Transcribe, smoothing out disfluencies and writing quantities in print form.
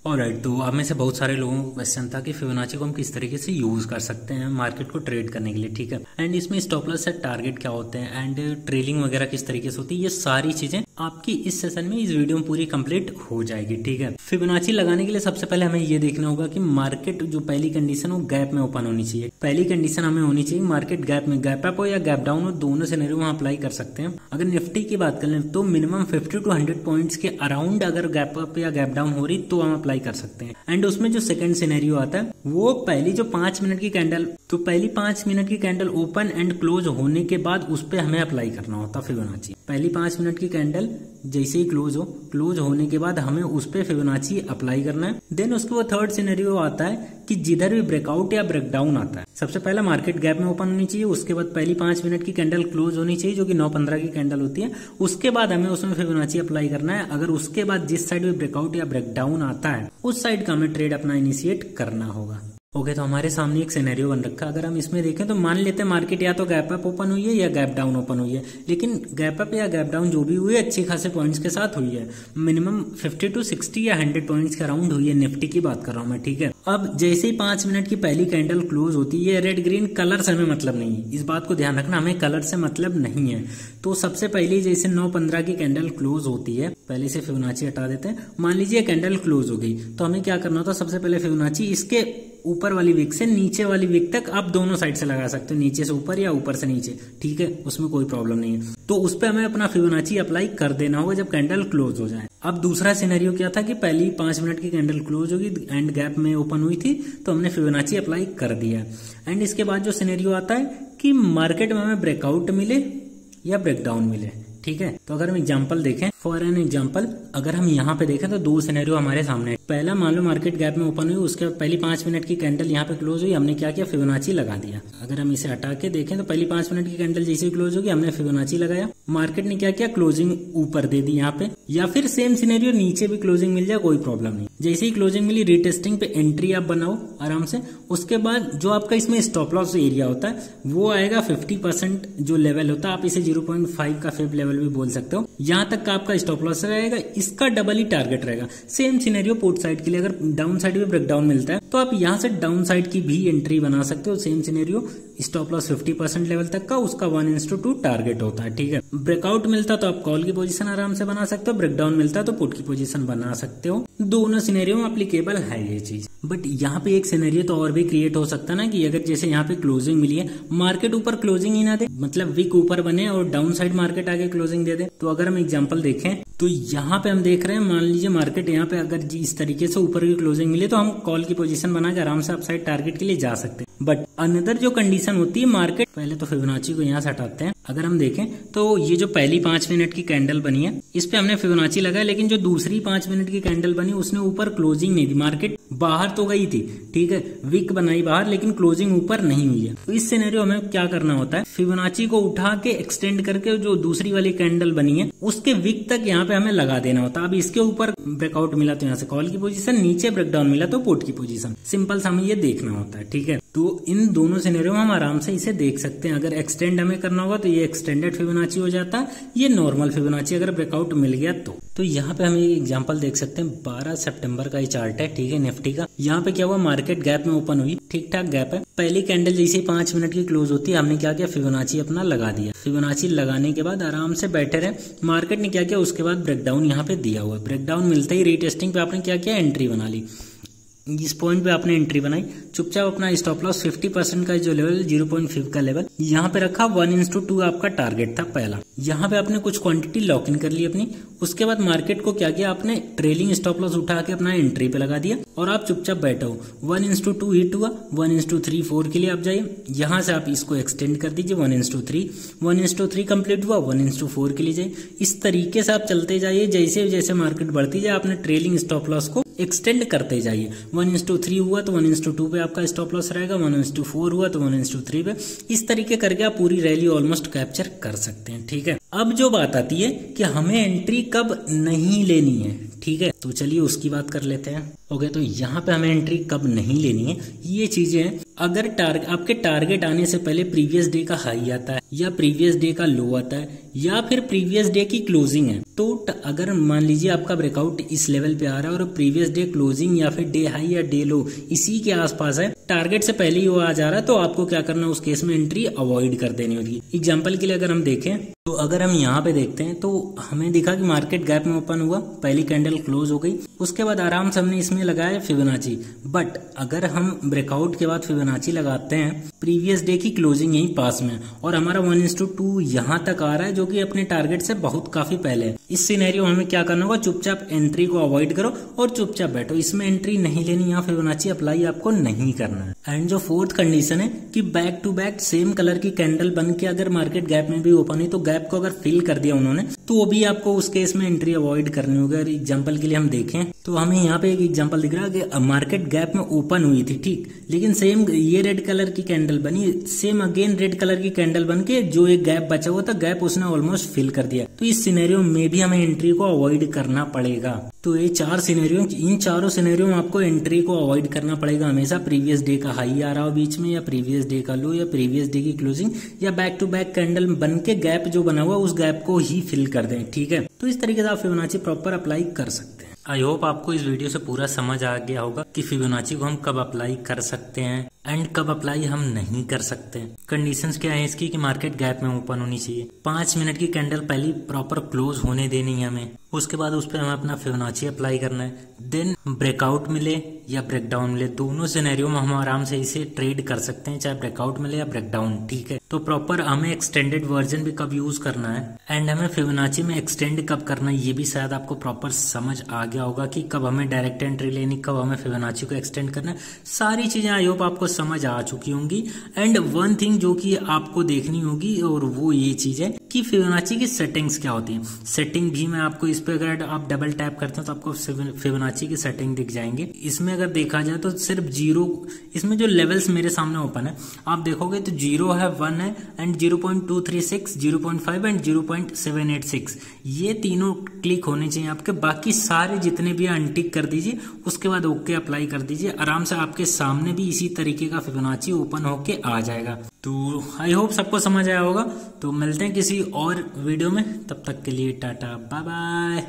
Alright, तो आप में से बहुत सारे लोगों को क्वेश्चन था कि फिबोनाची को हम किस तरीके से यूज कर सकते हैं मार्केट को ट्रेड करने के लिए, ठीक है। एंड इसमें स्टॉप लॉस सेट टारगेट क्या होते हैं एंड ट्रेलिंग वगैरह किस तरीके से होती है, ये सारी चीजें आपकी इस सेशन में, इस वीडियो में पूरी कंप्लीट हो जाएगी, ठीक है। फिबोनाची लगाने के लिए सबसे पहले हमें ये देखना होगा कि मार्केट जो पहली कंडीशन वो गैप में ओपन होनी चाहिए। पहली कंडीशन हमें होनी चाहिए मार्केट गैप में, गैप अप हो या गैप डाउन हो, दोनों सिनेरियो वहां अप्लाई कर सकते हैं। अगर निफ्टी की बात करें तो मिनिमम 50 to 100 पॉइंट्स के अराउंड अगर गैप अप या गैप डाउन हो रही तो हम अप्लाई कर सकते हैं। एंड उसमें जो सेकंड सिनेरियो आता है वो पहली जो 5 मिनट की कैंडल, तो पहली 5 मिनट की कैंडल ओपन एंड क्लोज होने के बाद उस पर हमें अप्लाई करना होता फिबोनाची। पहली 5 मिनट की कैंडल जैसे ही क्लोज हो, क्लोज होने के बाद हमें उस पे फिबोनाची अप्लाई करना है। देन उसके बाद थर्ड सिनेरियो आता है कि जिधर भी ब्रेकआउट या ब्रेकडाउन आता है, सबसे पहला मार्केट गैप में ओपन होनी चाहिए, उसके बाद पहली 5 मिनट की कैंडल क्लोज होनी चाहिए जो कि 9:15 की कैंडल होती है। उसके बाद हमें उसमें फिबोनाची अप्लाई करना है। अगर उसके बाद जिस साइड में ब्रेकआउट या ब्रेकडाउन आता है उस साइड का हमें ट्रेड अपना इनिशिएट करना होगा। ओके, तो हमारे सामने एक सिनेरियो बन रखा है। अगर हम इसमें देखें तो मान लेते हैं मार्केट या तो गैप अप ओपन हुई है या गैप डाउन ओपन हुई है, लेकिन गैप अप या गैप डाउन जो भी हुई है अच्छे खासे पॉइंट्स के साथ हुई है। मिनिमम 50 to 60 या 100 पॉइंट्स के अराउंड हुई है, निफ्टी की बात कर रहा हूं मैं, ठीक है। अब जैसे ही 5 मिनट की पहली कैंडल क्लोज होती है, रेड ग्रीन कलर से हमें मतलब नहीं है, इस बात को ध्यान रखना, हमें कलर से मतलब नहीं है। तो सबसे पहले जैसे 9:15 की कैंडल क्लोज होती है, पहले से फिबोनाची हटा देते हैं। मान लीजिए कैंडल क्लोज हो गई तो हमें क्या करना होता है, सबसे पहले फिबोनाची इसके ऊपर वाली विक से नीचे वाली विक तक आप दोनों साइड से लगा सकते हो, नीचे से ऊपर या ऊपर से नीचे, ठीक है, उसमें कोई प्रॉब्लम नहीं है। तो उस पे हमें अपना फिबोनाची अप्लाई कर देना होगा जब कैंडल क्लोज हो जाए। अब दूसरा सिनेरियो क्या था कि पहली 5 मिनट की कैंडल क्लोज होगी एंड गैप में ओपन हुई थी तो हमने फिबोनाची अप्लाई कर दिया। एंड इसके बाद जो सिनेरियो आता है कि मार्केट में हमें ब्रेकआउट मिले या ब्रेकडाउन मिले, ठीक है। तो अगर हम एग्जांपल देखें, फॉर एन एग्जांपल अगर हम यहाँ पे देखें तो दो सिनेरियो हमारे सामने है। पहला मान लो मार्केट गैप में ओपन हुई, उसके बाद पहली 5 मिनट की कैंडल यहाँ पे क्लोज हुई, हमने क्या किया, फिबोनाची लगा दिया। अगर हम इसे हटा के देखें तो पहली 5 मिनट की कैंडल जैसे ही क्लोज होगी हमने फिबोनाची लगाया, मार्केट ने क्या किया, क्लोजिंग ऊपर दे दी यहाँ पे। या फिर सेम सिनेरियो नीचे भी क्लोजिंग मिल जाए कोई प्रॉब्लम नहीं, जैसे ही क्लोजिंग मिली रीटेस्टिंग पे एंट्री आप बनाओ आराम से। उसके बाद जो आपका इसमें स्टॉप लॉस एरिया होता है वो आएगा 50% जो लेवल होता है, आप इसे 0.5 का फेब लेवल भी बोल सकते हो, यहाँ तक का आपका स्टॉप लॉस रहेगा। इसका डबल ही टारगेट रहेगा। सेम सिनेरियो पोर्ट साइड के लिए, अगर डाउन साइड में ब्रेकडाउन मिलता है तो आप यहाँ से डाउन साइड की भी एंट्री बना सकते हो। Same scenario stop loss 50% level तक का, उसका 1:2 टारगेट होता है, ठीक है। ब्रेकआउट मिलता तो आप कॉल की पोजीशन आराम से बना सकते हो, ब्रेकडाउन मिलता तो पुट की पोजीशन बना सकते हो। दोनों सिनेरियो में एप्लीकेबल है ये चीज। बट यहाँ पे एक सिनेरियो तो और भी क्रिएट हो सकता है ना कि अगर जैसे यहाँ पे क्लोजिंग मिली है, मार्केट ऊपर क्लोजिंग ही ना दे, मतलब वीक ऊपर बने और डाउन साइड मार्केट आगे क्लोजिंग दे दे। तो अगर हम एग्जांपल देखें तो यहाँ पे हम देख रहे हैं, मान लीजिए मार्केट यहाँ पे अगर इस तरीके से ऊपर की क्लोजिंग मिले तो हम कॉल की पोजीशन बना के आराम से अपसाइड टारगेट के लिए जा सकते हैं। बट अनदर जो कंडीशन होती है मार्केट, पहले तो फिबोनाची को यहाँ से हटाते हैं। अगर हम देखें तो ये जो पहली 5 मिनट की कैंडल बनी है इस पे हमने फिबोनाची लगाया, लेकिन जो दूसरी 5 मिनट की कैंडल बनी उसने ऊपर क्लोजिंग नहीं दी, मार्केट बाहर तो गई थी, ठीक है, विक बनाई बाहर लेकिन क्लोजिंग ऊपर नहीं हुई है। तो इस सिनेरियो में क्या करना होता है, फिबोनाची को उठा के एक्सटेंड करके जो दूसरी वाली कैंडल बनी है उसके विक तक यहाँ पे हमें लगा देना होता है। अब इसके ऊपर ब्रेकआउट मिला तो यहाँ से कॉल की पोजीशन, नीचे ब्रेकडाउन मिला तो पुट की पोजीशन, सिंपल सा हमें ये देखना होता है, ठीक है। तो इन दोनों सिनेरियो में हम आराम से इसे देख सकते हैं। अगर एक्सटेंड हमें करना होगा तो ये एक्सटेंडेड फिबोनाची हो जाता है, ये नॉर्मल फिबोनाची अगर ब्रेकआउट मिल गया तो यहाँ पे हम एक एग्जांपल देख सकते हैं। 12 सितंबर का ये चार्ट है, ठीक है, निफ्टी का। यहाँ पे क्या हुआ, मार्केट गैप में ओपन हुई, ठीक ठाक गैप है। पहली कैंडल जैसे ही 5 मिनट की क्लोज होती है हमने क्या किया, फिबोनाची अपना लगा दिया। फिबोनाची लगाने के बाद आराम से बैठे रहे। मार्केट ने क्या किया, उसके बाद ब्रेकडाउन यहाँ पे दिया हुआ है। ब्रेकडाउन मिलते ही रीटेस्टिंग पे आपने क्या किया, एंट्री बना ली। इस पॉइंट पे आपने एंट्री बनाई, चुपचाप अपना स्टॉप लॉस 50% का जो लेवल 0.5 का लेवल यहाँ पे रखा, 1:2 आपका टारगेट था पहला। यहाँ पे आपने कुछ क्वांटिटी लॉक इन कर ली अपनी। उसके बाद मार्केट को क्या किया, आपने ट्रेलिंग स्टॉप लॉस उठा के अपना एंट्री पे लगा दिया और आप चुपचाप बैठे हो। 1:2 हिट हुआ, 1:3 4 के लिए आप जाइए, यहाँ से आप इसको एक्सटेंड कर दीजिए 1:3, 1:3 कंप्लीट हुआ, 1:4 के लिए जाइए। इस तरीके से आप चलते जाइए, जैसे जैसे मार्केट बढ़ती जाए आपने ट्रेलिंग स्टॉप लॉस को एक्सटेंड करते जाइए। 1:3 हुआ तो 1:2 पे आपका स्टॉप लॉस रहेगा, 1:4 हुआ तो 1:3 पे। इस तरीके करके आप पूरी रैली ऑलमोस्ट कैप्चर कर सकते हैं, ठीक है। अब जो बात आती है कि हमें एंट्री कब नहीं लेनी है, ठीक है। तो चलिए उसकी बात कर लेते हैं। ओके, तो यहाँ पे हमें एंट्री कब नहीं लेनी है ये चीजें, अगर आपके टारगेट आने से पहले प्रीवियस डे का हाई आता है या प्रीवियस डे का लो आता है या फिर प्रीवियस डे की क्लोजिंग है, तो अगर मान लीजिए आपका ब्रेकआउट इस लेवल पे आ रहा है और प्रीवियस डे क्लोजिंग या फिर डे हाई या डे लो इसी के आसपास है, टारगेट से पहले ही वो आ जा रहा है, तो आपको क्या करना है, उस केस में एंट्री अवॉइड कर देनी होगी। एग्जाम्पल के लिए अगर हम देखें तो अगर हम यहाँ पे देखते हैं तो हमें दिखा कि मार्केट गैप में ओपन हुआ, पहली कैंडल क्लोज हो गई, उसके बाद आराम से हमने इसमें लगाया फिबोनाची। बट अगर हम ब्रेकआउट के बाद फिबोनाची लगाते हैं प्रीवियस डे की क्लोजिंग यही पास में और हमारा 1:2 यहाँ तक आ रहा है जो कि अपने टारगेट से बहुत काफी पहले है, इस सिनेरियो में हमें क्या करना होगा, चुपचाप एंट्री को अवॉइड करो और चुपचाप बैठो, इसमें एंट्री नहीं लेनी, यहाँ फिबोनाची अप्लाई आपको नहीं करना है। एंड जो फोर्थ कंडीशन है कि back to back same colour की कैंडल बन के अगर मार्केट गैप में भी ओपन हुई तो गैप को अगर फिल कर दिया उन्होंने तो वो भी आपको उस केस में एंट्री अवॉइड करनी होगी। अगर एग्जांपल के लिए हम देखें तो हमें यहाँ पे एक एग्जांपल दिख रहा है कि मार्केट गैप में ओपन हुई थी, ठीक, लेकिन सेम ये रेड कलर की कैंडल बनी, सेम अगेन रेड कलर की कैंडल बन के जो एक गैप बचा हुआ था गैप उसने ऑलमोस्ट फिल कर दिया, तो इस सिनेरियो में भी हमें एंट्री को अवॉइड करना पड़ेगा। तो ये चार सिनेरियो, इन चारों सिनेरियो में आपको एंट्री को अवॉइड करना पड़ेगा हमेशा। प्रीवियस डे का हाई आ रहा हो बीच में या प्रीवियस डे का लो या प्रीवियस डे की क्लोजिंग या बैक टू बैक कैंडल बन के गैप जो बना हुआ उस गैप को ही फिल कर दें, ठीक है। तो इस तरीके से आप फिबोनाची प्रॉपर अप्लाई कर सकते हैं। आई होप आपको इस वीडियो से पूरा समझ आ गया होगा कि फिबोनाची को हम कब अप्लाई कर सकते हैं एंड कब अप्लाई हम नहीं कर सकते। कंडीशंस क्या है इसकी कि मार्केट गैप में ओपन होनी चाहिए, 5 मिनट की कैंडल पहले प्रॉपर क्लोज होने देनी है हमें, उसके बाद उस पर हमें अपना फिबोनाची अप्लाई करना है, देन ब्रेकआउट मिले या ब्रेकडाउन मिले, दोनों सिनेरियो में हम आराम से इसे ट्रेड कर सकते हैं, चाहे ब्रेकआउट मिले या ब्रेकडाउन, ठीक है। तो प्रॉपर हमें एक्सटेंडेड वर्जन भी कब यूज करना है एंड हमें फिबोनाची में एक्सटेंड कब करना है ये भी शायद आपको प्रॉपर समझ आ गया होगा कि कब हमें डायरेक्ट एंट्री लेनी, कब हमें फिबोनाची को एक्सटेंड करना है, सारी चीजें आई होप आपको समझ आ चुकी होंगी। एंड वन थिंग जो कि आपको देखनी होगी और वो ये चीज है कि फिबोनाची की सेटिंग्स क्या होती है। सेटिंग भी मैं आपको इस पे अगर आप डबल टैप करते हो तो आपको फिबोनाची की सेटिंग दिख जाएंगे। इसमें अगर देखा जाए तो सिर्फ 0, इसमें जो लेवल्स मेरे सामने ओपन है आप देखोगे तो 0 है, 1 है एंड 0.236, 0.5 एंड 0.786, ये तीनों क्लिक होने चाहिए आपके। बाकी सारे जितने भी अनटिक कर दीजिए, उसके बाद ओके अप्लाई कर दीजिए, आराम से आपके सामने भी इसी तरीके का फिबोनाची ओपन होके आ जाएगा। तो आई होप सबको समझ आया होगा। तो मिलते हैं किसी और वीडियो में, तब तक के लिए टाटा बाय बाय।